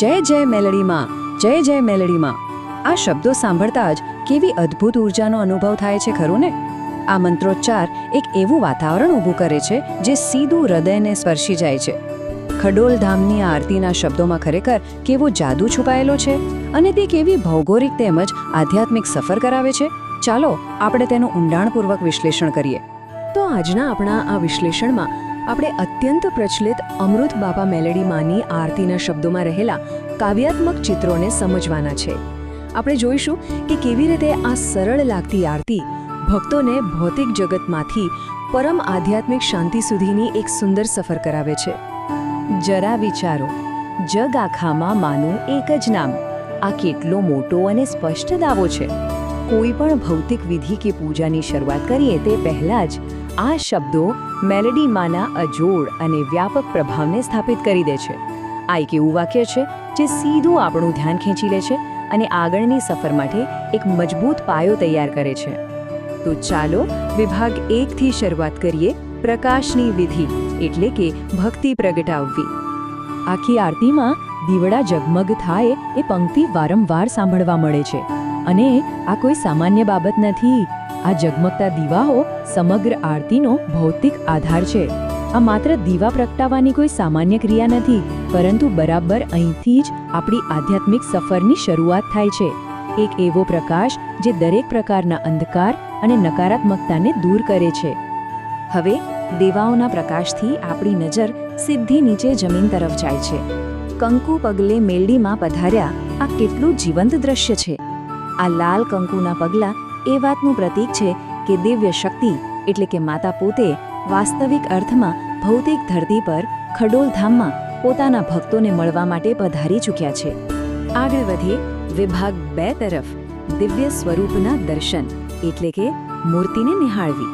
જય જય મેલડીમાં, જય જય મેલડીમાં. આ શબ્દો સાંભળતા જ કેવી અદ્ભુત ઉર્જાનો અનુભવ થાય છે ખરું ને? આ મંત્રોચ્ચાર એક એવું વાતાવરણ ઊભું કરે છે જે સીધું હૃદયને સ્પર્શી જાય છે. ખડોલ ધામની આ આરતીના શબ્દોમાં ખરેખર કેવો જાદુ છુપાયેલો છે અને તે કેવી ભૌગોલિક તેમજ આધ્યાત્મિક સફર કરાવે છે. ચાલો આપણે તેનું ઊંડાણપૂર્વક વિશ્લેષણ કરીએ. તો આજના આપણા આ વિશ્લેષણમાં આપણે અત્યંત પ્રચલિત અમૃત બાપા મેલડી માની આરતીના શબ્દોમાં રહેલા કાવ્યાત્મક ચિત્રોને સમજવાના છે. આપણે જોઈશું કે કેવી રીતે આ સરળ લાગતી આરતી ભક્તોને ભૌતિક જગતમાંથી પરમ આધ્યાત્મિક શાંતિ સુધીની એક સુંદર સફર કરાવે છે. જરા વિચારો, જગ આખામાં માનું એક જ નામ. આ કેટલો મોટો અને સ્પષ્ટ દાવો છે. કોઈ પણ ભૌતિક વિધિ કે પૂજાની શરૂઆત કરીએ તે પહેલાં જ આ શબ્દો મેલડી માના અજોડ અને વ્યાપક પ્રભાવને સ્થાપિત કરી દે છે. આ એક એવું વાક્ય છે જે સીધું આપણું ધ્યાન ખેંચી લે છે અને આગળની સફર માટે એક મજબૂત પાયો તૈયાર કરે છે. તો ચાલો વિભાગ 1 થી શરૂઆત કરીએ. પ્રકાશની વિધિ એટલે કે ભક્તિ પ્રગટાવવી. આખી આરતીમાં દીવડા ઝગમગ થાય એ પંક્તિ વારંવાર સાંભળવા મળે છે. અને આ કોઈ સામાન્ય બાબત નથી. આ ઝગમગતા દીવાઓ સમગ્ર આરતીનો ભૌતિક આધાર છે. આ માત્ર દીવા પ્રગટાવવાની કોઈ સામાન્ય ક્રિયા નથી, પરંતુ બરાબર અહીંથી જ આપણી આધ્યાત્મિક સફરની શરૂઆત થાય છે. એક એવો પ્રકાશ જે દરેક પ્રકારના અંધકાર અને નકારાત્મકતાને દૂર કરે છે. હવે દીવાઓના પ્રકાશથી આપણી નજર સીધી નીચે જમીન તરફ જાય છે. કંકુ પગલે મેલડીમાં પધાર્યા. આ કેટલું જીવંત દ્રશ્ય છે! આ લાલ કંકુના પગલાં એ વાતનું પ્રતીક છે કે દિવ્ય શક્તિ એટલે કે માતા પોતે વાસ્તવિક અર્થમાં ભૌતિક ધરતી પર ખડોલ ધામમાં પોતાના ભક્તોને મળવા માટે પધારી ચૂક્યા છે. આગળ વધીએ વિભાગ 2 તરફ. દિવ્ય સ્વરૂપના દર્શન એટલે કે મૂર્તિને નિહાળવી.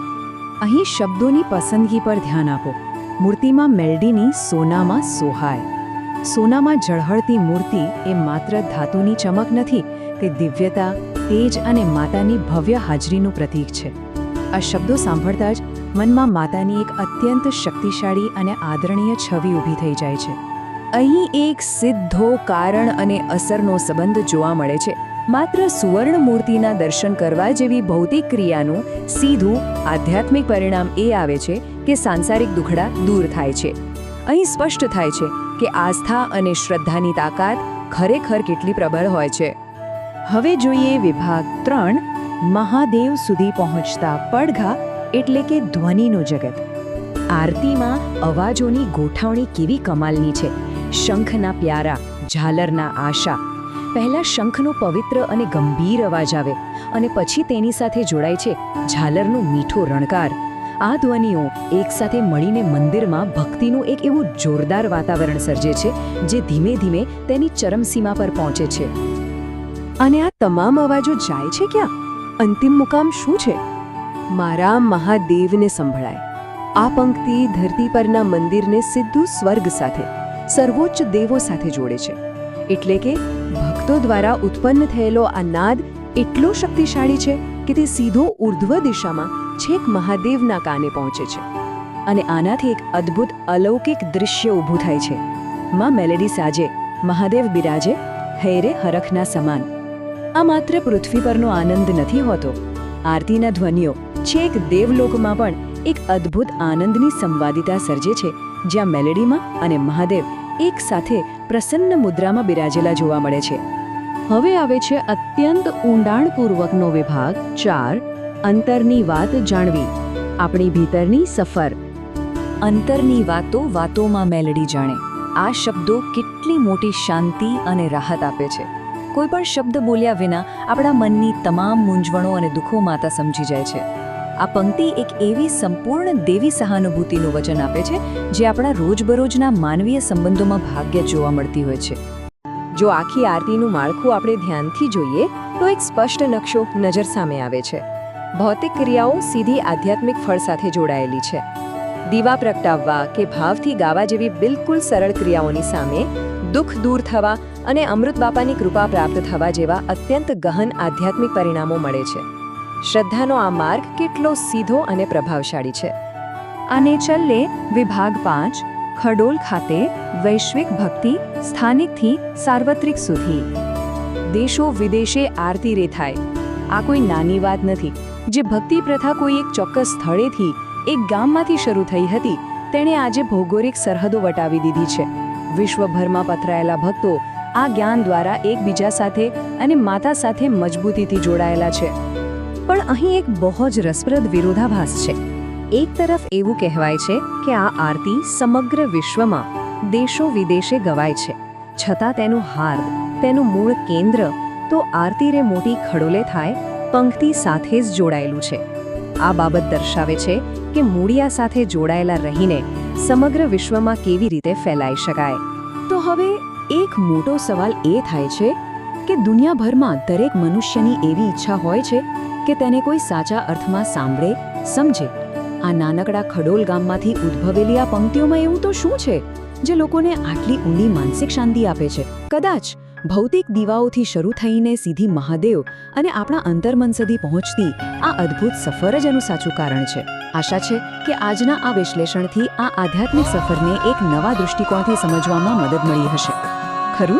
અહીં શબ્દોની પસંદગી પર ધ્યાન આપો. મૂર્તિમાં મેલડીની સોનામાં સોહાય. સોનામાં ઝળહળતી મૂર્તિ એ માત્ર ધાતુની ચમક નથી, તે દિવ્યતા, તેજ અને માતાની ભવ્ય હાજરીનું પ્રતીક છે. આ શબ્દો સાંભળતા જ મનમાં માતાની એક અત્યંત શક્તિશાળી અને આદરણીય છબી ઊભી થઈ જાય છે. અહીં એક સીધો કારણ અને અસરનો સંબંધ જોવા મળે છે. માત્ર સુવર્ણ મૂર્તિના દર્શન કરવા જેવી ભૌતિક ક્રિયાનું સીધું આધ્યાત્મિક પરિણામ એ આવે છે કે સાંસારિક દુખડા દૂર થાય છે. અહીં સ્પષ્ટ થાય છે કે આસ્થા અને શ્રદ્ધાની તાકાત ખરેખર કેટલી પ્રબળ હોય છે. હવે જોઈએ વિભાગ 3. મહાદેવ સુધી પહોંચતા પડઘા એટલે કે ધ્વનિનું જગત. આરતીમાં અવાજોની ગોઠવણી કેવી કમાલની છે! શંખના પ્યારા, ઝાલરના આશા. પહેલા શંખનો પવિત્ર અને ગંભીર અવાજ આવે અને પછી તેની સાથે જોડાય છે ઝાલરનો મીઠો રણકાર. આ ધ્વનિઓ એકસાથે મળીને મંદિરમાં ભક્તિનું એક એવું જોરદાર વાતાવરણ સર્જે છે જે ધીમે ધીમે તેની ચરમસીમા પર પહોંચે છે. અને આ તમામ અવાજો જાય છે ક્યાં? અંતિમ મુકામ શું છે? મારા મહાદેવને સંભળાય. આ પંક્તિ ધરતી પરના મંદિરને સીધું સ્વર્ગ સાથે, સર્વોચ્ચ દેવો સાથે જોડે છે. એટલે કે ભક્તો દ્વારા ઉત્પન્ન થયેલો આ નાદ એટલો શક્તિશાળી છે કે તે સીધો ઉર્ધ્વ દિશામાં છેક મહાદેવના કાને પહોંચે છે. અને આનાથી એક અદ્ભુત અલૌકિક દૃશ્ય ઊભું થાય છે. માં મેલડી સાજે, મહાદેવ બિરાજે, હૈરે હરખના સમાન. આ માત્ર પૃથ્વી પરનો આનંદ નથી હોતો. આરતીના ધ્વનિઓ છેક દેવલોકમાં પણ એક અદ્ભુત આનંદની સંવાદિતા સર્જે છે, જ્યાં મેલડીમાં અને મહાદેવ એક સાથે પ્રસન્ન મુદ્રામાં બિરાજેલા જોવા મળે છે. હવે આવે છે અત્યંત ઊંડાણપૂર્વકનો વિભાગ 4. અંતરની વાત જાણવી. આપણી ભીતરની સફર. અંતરની વાતો વાતોમાં મેલડી જાણે. આ શબ્દો કેટલી મોટી શાંતિ અને રાહત આપે છે. કોઈ પણ શબ્દ બોલ્યા વિના આપણા મનની તમામ મૂંઝવણો અને દુઃખો માતા સમજી જાય છે. આ પંક્તિ એક એવી સંપૂર્ણ દેવી સહાનુભૂતિનું વચન આપે છે જે આપણા રોજબરોજના માનવીય સંબંધોમાં ભાગ્યે જોવા મળતી હોય છે. જો આખી આરતીનું માળખું આપણે ધ્યાનથી જોઈએ તો એક સ્પષ્ટ નકશો નજર સામે આવે છે. ભૌતિક ક્રિયાઓ સીધી આધ્યાત્મિક ફળ સાથે જોડાયેલી છે. દીવા પ્રગટાવવા કે ભાવથી ગાવા જેવી બિલકુલ સરળ ક્રિયાઓની સામે દુઃખ દૂર થવા અને અમૃત બાપાની કૃપા પ્રાપ્ત થવા જેવા અત્યંત ગહન આધ્યાત્મિક પરિણામો મળે છે. શ્રદ્ધાનો આ માર્ગ કેટલો સીધો અને પ્રભાવશાળી છે. આને ચલ્લે વિભાગ 5. ખડોલ ખાતે વૈશ્વિક ભક્તિ સ્થાનિકથી સાર્વત્રિક સુધી દેશો વિદેશે આરતી રે થાય. આ કોઈ નાની વાત નથી. જે ભક્તિ પ્રથા કોઈ એક ચોક્કસ સ્થળેથી એક ગામમાંથી શરૂ થઈ હતી તેણે આજે ભૌગોલિક સરહદો વટાવી દીધી છે. વિશ્વભરમાં પથરાયેલા ભક્તો આ જ્ઞાન દ્વારા એકબીજા સાથે અને માતા સાથે મજબૂતીથી જોડાયેલા છે. પણ અહીં એક બહુ જ રસપ્રદ વિરોધાભાસ છે. એક તરફ એવું કહેવાય છે કે આ આરતી સમગ્ર વિશ્વમાં દેશો વિદેશે ગવાય છે, છતાં તેનું હાર્દ, તેનું મૂળ કેન્દ્ર તો આરતી રે મોટી ખડોલે થાય પંક્તિ સાથે જ જોડાયેલું છે. આ બાબત દર્શાવે છે કે મૂળિયા સાથે જોડાયેલા રહીને સમગ્ર વિશ્વમાં કેવી રીતે ફેલાઈ શકાય. તો હવે એક મોટો સવાલ એ થાય છે કે દુનિયાભરમાં દરેક મનુષ્યની એવી ઈચ્છા હોય છે કે તેને કોઈ સાચા અર્થમાં સાંભળે, સમજે. આ નાનકડા ખડોલ ગામમાંથી ઉદ્ભવેલી આ પંક્તિઓમાં એવું તો શું છે જે લોકોને આટલી ઊંડી માનસિક શાંતિ આપે છે? કદાચ ભૌતિક દીવાઓથી શરૂ થઈને સીધી મહાદેવ અને આપણા અંતર્મન સુધી પહોંચતી આ અદ્ભુત સફર જ એનું સાચું કારણ છે. આશા છે કે આજના આ વિશ્લેષણથી આ આધ્યાત્મિક સફરને એક નવા દૃષ્ટિકોણથી સમજવામાં મદદ મળી હશે. ખરું?